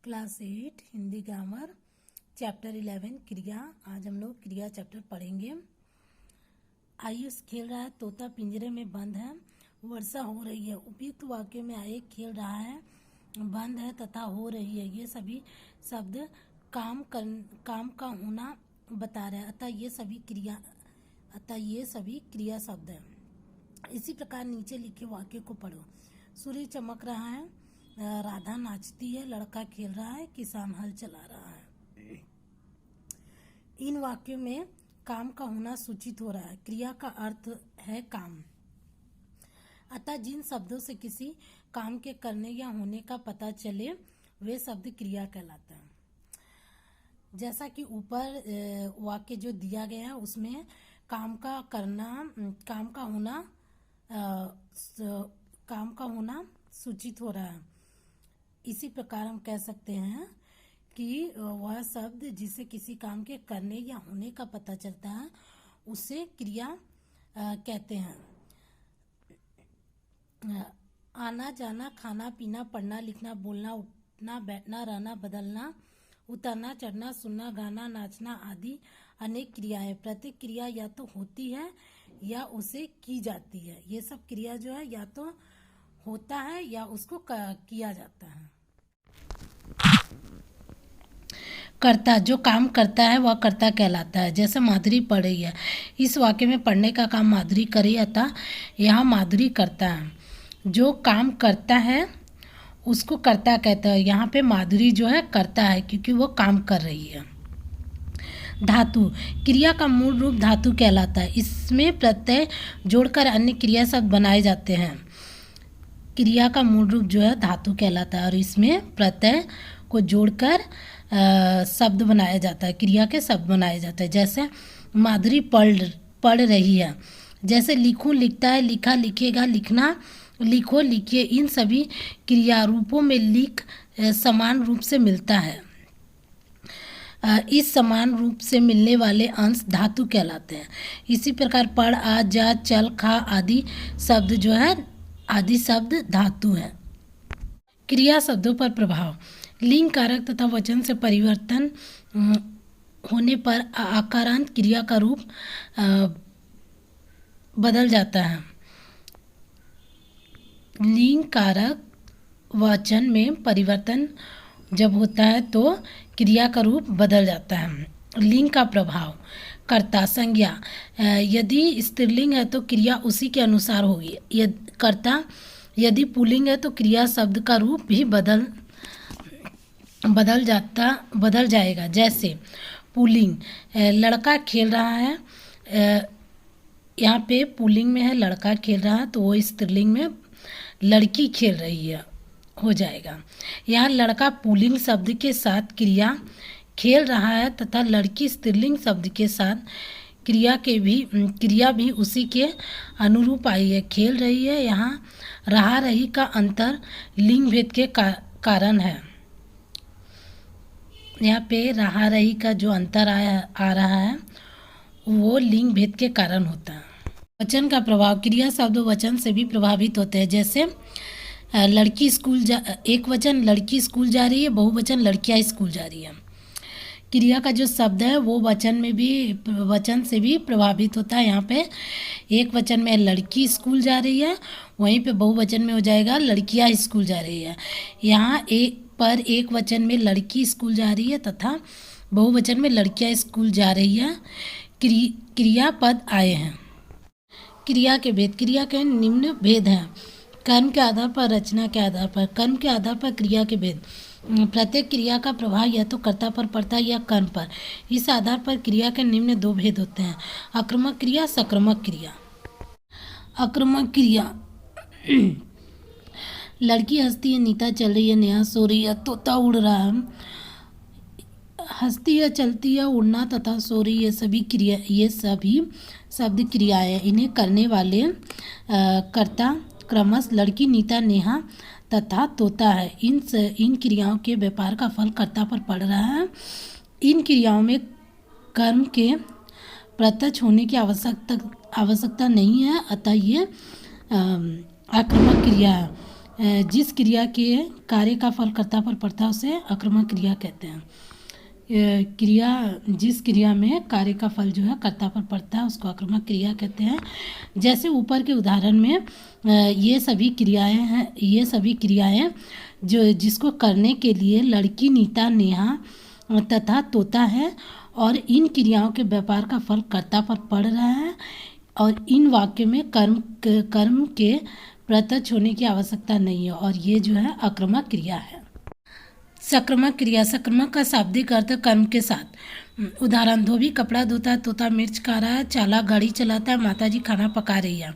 Class 8 Hindi grammar chapter 11 क्रिया। आज हम लोग क्रिया चैप्टर पढ़ेंगे। आयुष खेल रहा है, तोता पिंजरे में बंद है, वर्षा हो रही है। उपयुक्त वाक्य में आयुष खेल रहा है, बंद है तथा हो रही है, ये सभी शब्द काम का होना बता रहे हैं। अतः ये सभी क्रिया शब्द हैं। इसी प्रकार नीचे लिखे वाक्य को पढ़ो। सूर्य चमक रहा है, राधा नाचती है, लड़का खेल रहा है, किसान हल चला रहा है। इन वाक्यों में काम का होना सूचित हो रहा है। क्रिया का अर्थ है काम। अतः जिन शब्दों से किसी काम के करने या होने का पता चले वे शब्द क्रिया कहलाते हैं। जैसा कि ऊपर वाक्य जो दिया गया है उसमें काम का होना सूचित हो रहा है। इसी प्रकार हम कह सकते हैं कि वह शब्द जिसे किसी काम के करने या होने का पता चलता है उसे क्रिया कहते हैं। आना जाना, खाना पीना, पढ़ना लिखना, बोलना उठना बैठना, रहना बदलना, उतरना चढ़ना, सुनना गाना नाचना आदि अनेक क्रियाएं। प्रत्येक क्रिया या तो होती है या उसे की जाती है। ये सब क्रिया जो है या तो होता है या उसको किया जाता है। कर्ता, जो काम करता है वह कर्ता कहलाता है। जैसे माधुरी पढ़ रही है, इस वाक्य में पढ़ने का काम माधुरी करी, अतः यहाँ माधुरी करता है। जो काम करता है उसको कर्ता कहता है। यहाँ पे माधुरी जो है करता है क्योंकि वो काम कर रही है। धातु, क्रिया का मूल रूप धातु कहलाता है। इसमें प्रत्यय जोड़कर अन्य क्रिया शब्द बनाए जाते हैं। क्रिया का मूल रूप जो है धातु कहलाता है और इसमें प्रत्यय को जोड़कर शब्द बनाया जाता है, क्रिया के शब्द बनाए जाते हैं। जैसे माधुरी पढ़ रही है। जैसे लिखूं लिखता है, लिखा लिखेगा, लिखना लिखो लिखिए, इन सभी क्रिया रूपों में लिख समान रूप से मिलता है। इस समान रूप से मिलने वाले अंश धातु कहलाते हैं। इसी प्रकार पढ़, आ, जा, चल, खा आदि शब्द जो है आदि शब्द धातु हैं। क्रिया शब्दों पर प्रभाव। लिंग कारक तथा वचन से परिवर्तन होने पर आकारांत क्रिया का रूप बदल जाता है। लिंग कारक वचन में परिवर्तन जब होता है तो क्रिया का रूप बदल जाता है। लिंग का प्रभाव। कर्ता, संज्ञा, यदि स्त्रीलिंग है तो क्रिया उसी के अनुसार होगी। कर्ता यदि पुल्लिंग है तो क्रिया शब्द का रूप भी बदल जाएगा। जैसे पुल्लिंग, लड़का खेल रहा है, यहाँ पे पुल्लिंग में है लड़का खेल रहा है तो वो स्त्रीलिंग में लड़की खेल रही है हो जाएगा। यहाँ लड़का पुल्लिंग शब्द के साथ क्रिया खेल रहा है तथा लड़की स्त्रीलिंग शब्द के साथ क्रिया भी उसी के अनुरूप आई है, खेल रही है। यहाँ रहा रही का अंतर लिंग भेद के कारण है। यहाँ पे रहा रही का जो अंतर आ रहा है वो लिंग भेद के कारण होता है। वचन का प्रभाव। क्रिया शब्द वचन से भी प्रभावित होते हैं। जैसे लड़की एक वचन लड़की स्कूल जा रही है, बहुवचन लड़कियां स्कूल जा रही है। क्रिया का जो शब्द है वो वचन से भी प्रभावित होता है। यहाँ पे एक वचन में लड़की स्कूल जा रही है, वहीं पे बहुवचन में हो जाएगा लड़कियां स्कूल जा रही है। यहाँ एक वचन में लड़की स्कूल जा रही है तथा बहुवचन में लड़कियां स्कूल जा रही है। क्रिया पद आए हैं। क्रिया के भेद। क्रिया के निम्न भेद हैं। कर्म के आधार पर, रचना के आधार पर। कर्म के आधार पर क्रिया के भेद। प्रत्येक क्रिया का प्रभाव या तो कर्ता पर पड़ता है या कर्म पर। इस आधार पर क्रिया के निम्न दो भेद होते हैं: आक्रामक क्रिया, सक्रमक क्रिया। आक्रामक क्रिया। लड़की हंसती है, नीता चल रही है, नेहा सो रही है, तोता उड़ रहा है। हंसती है, चलती है, उड़ना तथा सो रही है, ये सभी शब्द क्रियाएं। इन्हें करने वाले कर्ता क्रमश लड़की, नीता, नेहा तथा तोता है। इन क्रियाओं के व्यापार का फल कर्ता पर पड़ रहा है। इन क्रियाओं में कर्म के प्रत्यक्ष होने की आवश्यकता नहीं है, अतः ये आक्रामक क्रिया है। जिस क्रिया के कार्य का फल कर्ता पर पड़ता है उसे अकर्मक क्रिया कहते हैं। जिस क्रिया में कार्य का फल जो है कर्ता पर पड़ता है उसको अकर्मक क्रिया कहते हैं। जैसे ऊपर के उदाहरण में ये सभी क्रियाएं जो जिसको करने के लिए लड़की, नीता, नेहा तथा तोता है और इन क्रियाओं के व्यापार का फल कर्ता पर पड़ रहा है और इन वाक्य में कर्म के प्रत्यक्ष होने की आवश्यकता नहीं है और ये जो है अकर्मक क्रिया है। सक्रामक क्रिया, सक्रामक का शाब्दिक अर्थ कर्म के साथ। उदाहरण, धोबी कपड़ा धोता है, तोता मिर्च खा रहा है, चालाक गाड़ी चलाता है, माताजी खाना पका रही है।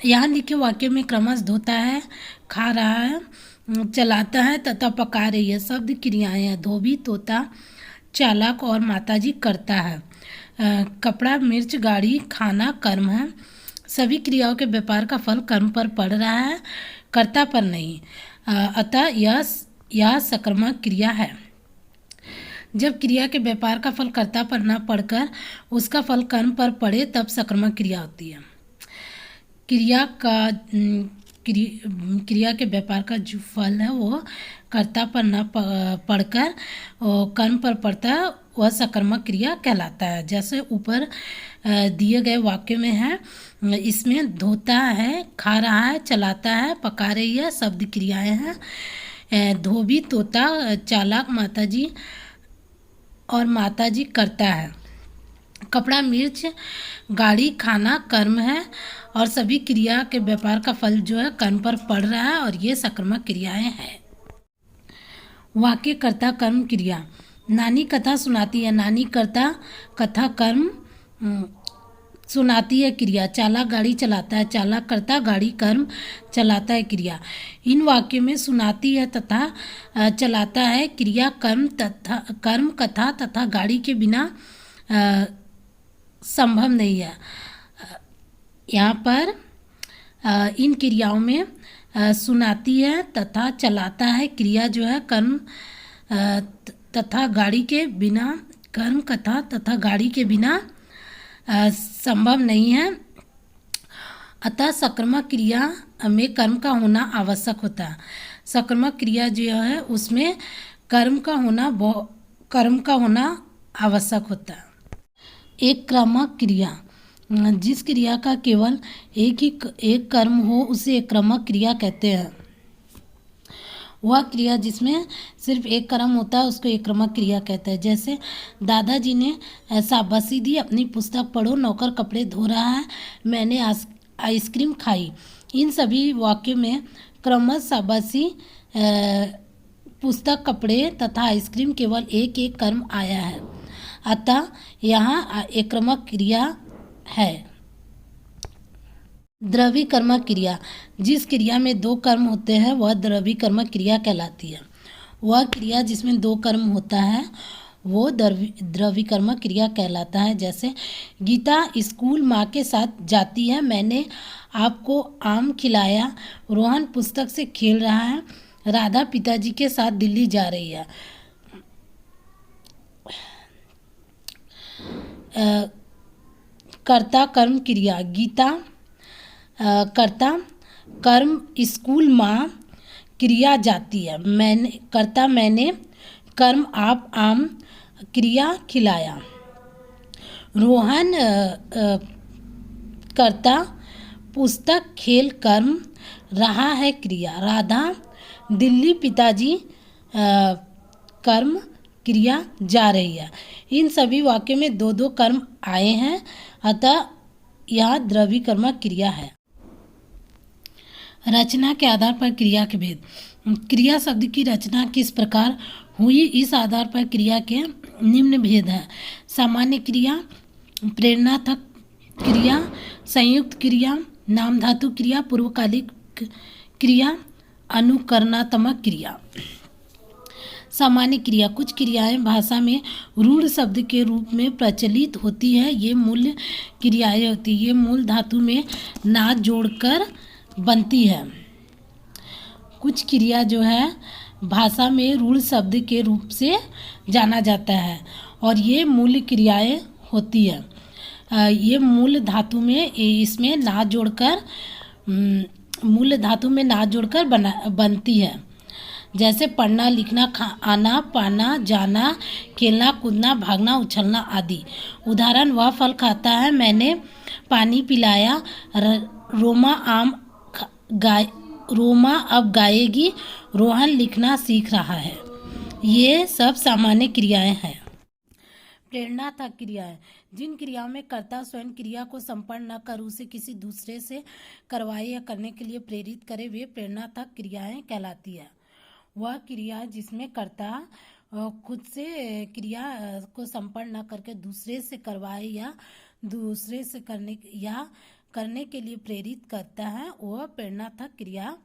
यहाँ लिखे वाक्य में क्रमश धोता है, खा रहा है, चलाता है तथा पका रही है शब्द क्रियाएं हैं। धोबी, तोता, चालाक और माताजी करता है। कपड़ा, मिर्च, गाड़ी, खाना कर्म है। सभी क्रियाओं के व्यापार का फल कर्म पर पड़ रहा है, कर्ता पर नहीं। अतः यह सक्रामक क्रिया है। जब क्रिया के व्यापार का फल कर्ता पर न पड़कर उसका फल कर्म पर पड़े तब सक्रामक क्रिया होती है। क्रिया के व्यापार का जो फल है वो कर्ता पर न पड़कर कर्म पर पड़ता है वह सक्रामक क्रिया कहलाता है। जैसे ऊपर दिए गए वाक्य में है, इसमें धोता है, खा रहा है, चलाता है, पका रही है शब्द क्रियाएं हैं। धोबी, तोता, चालाक, माताजी और माताजी करता है। कपड़ा, मिर्च, गाड़ी, खाना कर्म है और सभी क्रिया के व्यापार का फल जो है कर्म पर पड़ रहा है और ये सक्रामक क्रियाएं हैं। वाक्य कर्ता कर्म क्रिया। नानी कथा सुनाती है, नानी कर्ता, कथा कर्म, सुनाती है क्रिया। चालाक गाड़ी चलाता है, चालाक कर्ता, गाड़ी कर्म, चलाता है क्रिया। इन वाक्य में सुनाती है तथा चलाता है क्रिया कर्म कथा तथा गाड़ी के बिना संभव नहीं है। यहाँ पर इन क्रियाओं में सुनाती है तथा चलाता है क्रिया जो है कर्म तथा गाड़ी के बिना, कर्म कथा तथा गाड़ी के बिना संभव नहीं है। अतः सक्रामक क्रिया में कर्म का होना आवश्यक होता है। सक्रामक क्रिया जो है उसमें कर्म का होना आवश्यक होता है। एक क्रामक क्रिया, जिस क्रिया का केवल एक कर्म हो उसे एक क्रामक क्रिया कहते हैं। वह क्रिया जिसमें सिर्फ एक कर्म होता है उसको एक क्रामक क्रिया कहते हैं। जैसे दादाजी ने शाबाशी दी, अपनी पुस्तक पढ़ो, नौकर कपड़े धो रहा है, मैंने आइसक्रीम खाई। इन सभी वाक्यों में क्रमश शाबाशी, पुस्तक, कपड़े तथा आइसक्रीम केवल एक एक कर्म आया है। अतः यहाँ एक क्रामक क्रिया है। द्रव्य कर्मक क्रिया, जिस क्रिया में दो कर्म होते हैं वह द्रव्य कर्मक क्रिया कहलाती है। वह क्रिया जिसमें दो कर्म होता है वो द्रव्य कर्मक क्रिया कहलाता है। जैसे गीता स्कूल माँ के साथ जाती है, मैंने आपको आम खिलाया, रोहन पुस्तक से खेल रहा है, राधा पिताजी के साथ दिल्ली जा रही है। कर्ता कर्म क्रिया, गीता कर्ता, कर्म स्कूल माँ, क्रिया जाती है, मैंने, कर्म आप आम, क्रिया खिलाया। रोहन कर्ता, पुस्तक, खेल कर्म, रहा है क्रिया। राधा, दिल्ली, पिताजी कर्म, क्रिया जा रही है। इन सभी वाक्यों में दो दो कर्म आए हैं, अतः यह द्रव्य कर्मक क्रिया है। रचना के आधार पर क्रिया के भेद। क्रिया शब्द की रचना किस प्रकार हुई, इस आधार पर क्रिया के निम्न भेद हैं। सामान्य क्रिया, प्रेरणार्थक क्रिया, संयुक्त क्रिया, नाम धातु क्रिया, पूर्वकालिक क्रिया, अनुकरणात्मक क्रिया। सामान्य क्रिया, कुछ क्रियाएं भाषा में रूढ़ शब्द के रूप में प्रचलित होती है। ये मूल क्रियाएं होती है, ये मूल धातु में ना जोड़कर बनती है। कुछ क्रिया जो है भाषा में रूढ़ शब्द के रूप से जाना जाता है और ये मूल क्रियाएं होती है। ये मूल धातु में इसमें ना जोड़कर मूल धातु में ना जुड़कर बनती है, जैसे पढ़ना, लिखना, आना, पाना, जाना, खेलना, कूदना, भागना, उछलना आदि। उदाहरण, वह फल खाता है, मैंने पानी पिलाया, रोमा अब गाएगी, रोहन लिखना सीख रहा है। ये सब सामान्य क्रियाएं हैं। प्रेरणात्मक क्रियाएं, जिन क्रियाओं में कर्ता स्वयं क्रिया को संपन्न न कर उसे किसी दूसरे से करवाए या करने के लिए प्रेरित करे, वे प्रेरणात्मक क्रियाएं कहलाती है। वह क्रिया जिसमें कर्ता खुद से क्रिया को संपन्न न करके दूसरे से करवाए या दूसरे से करने के लिए प्रेरित करता है, वह प्रेरणात्मक क्रिया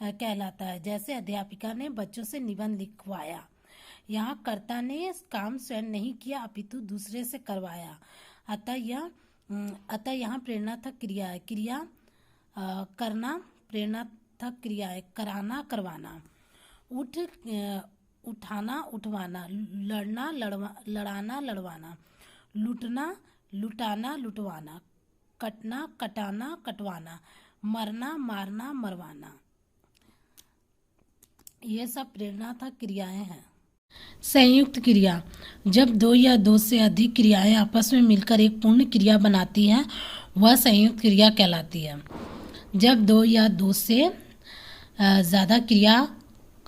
कहलाता है। जैसे अध्यापिका ने बच्चों से निबंध लिखवाया, यहाँ कर्ता ने काम स्वयं नहीं किया अपितु दूसरे से करवाया, अतः यहाँ प्रेरणात्मक क्रिया है। क्रिया करना प्रेरणात्मक क्रिया है। कराना, करवाना। उठाना, उठवाना। लड़ना, लड़ाना, लड़वाना। लूटना, लुटाना, लुटवाना। कटना, कटाना, कटवाना। मरना, मारना, मरवाना। ये सब प्रेरणात्मक क्रियाएं हैं। संयुक्त क्रिया, जब दो या दो से अधिक क्रियाएं आपस में मिलकर एक पूर्ण क्रिया बनाती हैं, वह संयुक्त क्रिया कहलाती है। जब दो या दो से ज़्यादा क्रिया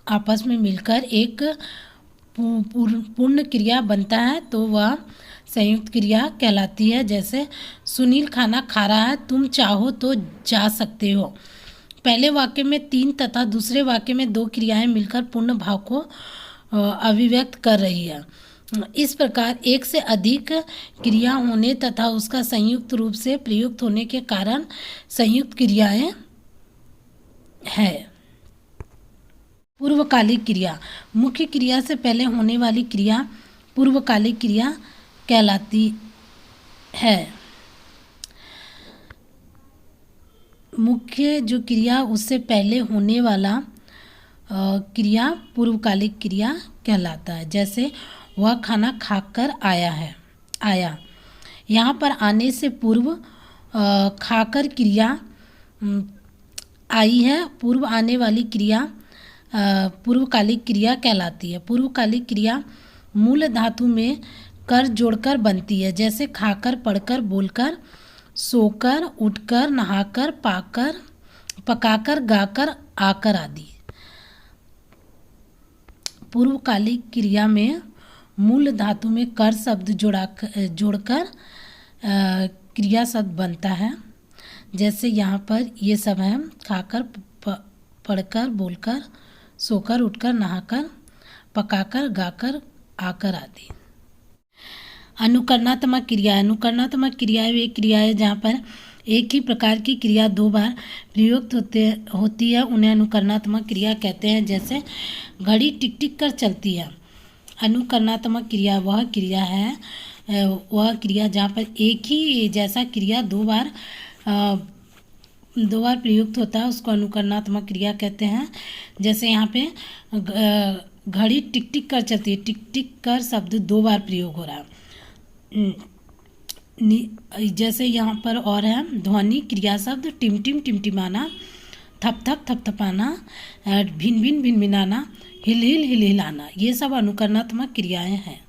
आपस में मिलकर एक पूर्ण क्रिया बनता है तो वह संयुक्त क्रिया कहलाती है। जैसे सुनील खाना खा रहा है, तुम चाहो तो जा सकते हो। पहले वाक्य में 3 तथा दूसरे वाक्य में 2 क्रियाएं मिलकर पूर्ण भाव को अभिव्यक्त कर रही है। इस प्रकार एक से अधिक क्रिया होने तथा उसका संयुक्त रूप से प्रयुक्त होने के कारण संयुक्त क्रियाएं है। पूर्वकालिक क्रिया, मुख्य क्रिया से पहले होने वाली क्रिया पूर्वकालिक क्रिया कहलाती है। मुख्य जो क्रिया उससे पहले होने वाला क्रिया पूर्वकालिक क्रिया कहलाता है। जैसे वह खाना खाकर आया। यहाँ पर आने से पूर्व खाकर क्रिया आई है। पूर्व आने वाली क्रिया पूर्वकालिक क्रिया कहलाती है। पूर्वकालिक क्रिया मूल धातु में कर जोड़कर बनती है, जैसे खाकर, पढ़कर, बोलकर, सोकर, उठकर, नहाकर, पाकर, पकाकर, गाकर, आकर आदि। पूर्वकालिक क्रिया में मूल धातु में कर शब्द जोड़कर क्रिया शब्द बनता है। जैसे यहाँ पर ये सब है, खाकर, पढ़कर, बोलकर, सोकर, उठकर, नहाकर, पकाकर, गाकर, आकर आदि। अनुकरणात्मक क्रिया, अनुकरणात्मक क्रियाएं वे क्रियाएं जहाँ पर एक ही प्रकार की क्रिया 2 बार प्रयुक्त होती है, उन्हें अनुकरणात्मक क्रिया कहते हैं। जैसे घड़ी टिक टिक कर चलती है। अनुकरणात्मक क्रिया वह क्रिया है, वह क्रिया जहाँ पर एक ही जैसा क्रिया 2 बार प्रयुक्त होता है, उसको अनुकरणात्मक क्रिया कहते हैं। जैसे यहाँ पे घड़ी टिक टिक कर चलती है, टिक टिक कर शब्द 2 बार प्रयोग हो रहा है। जैसे यहाँ पर और है ध्वनि क्रिया शब्द, टिम टिम टिमटिमाना, थप थप थपथपाना, भिन भिन भिनभिनाना, हिल हिल हिल हिलाना, ये सब अनुकरणात्मक क्रियाएं हैं।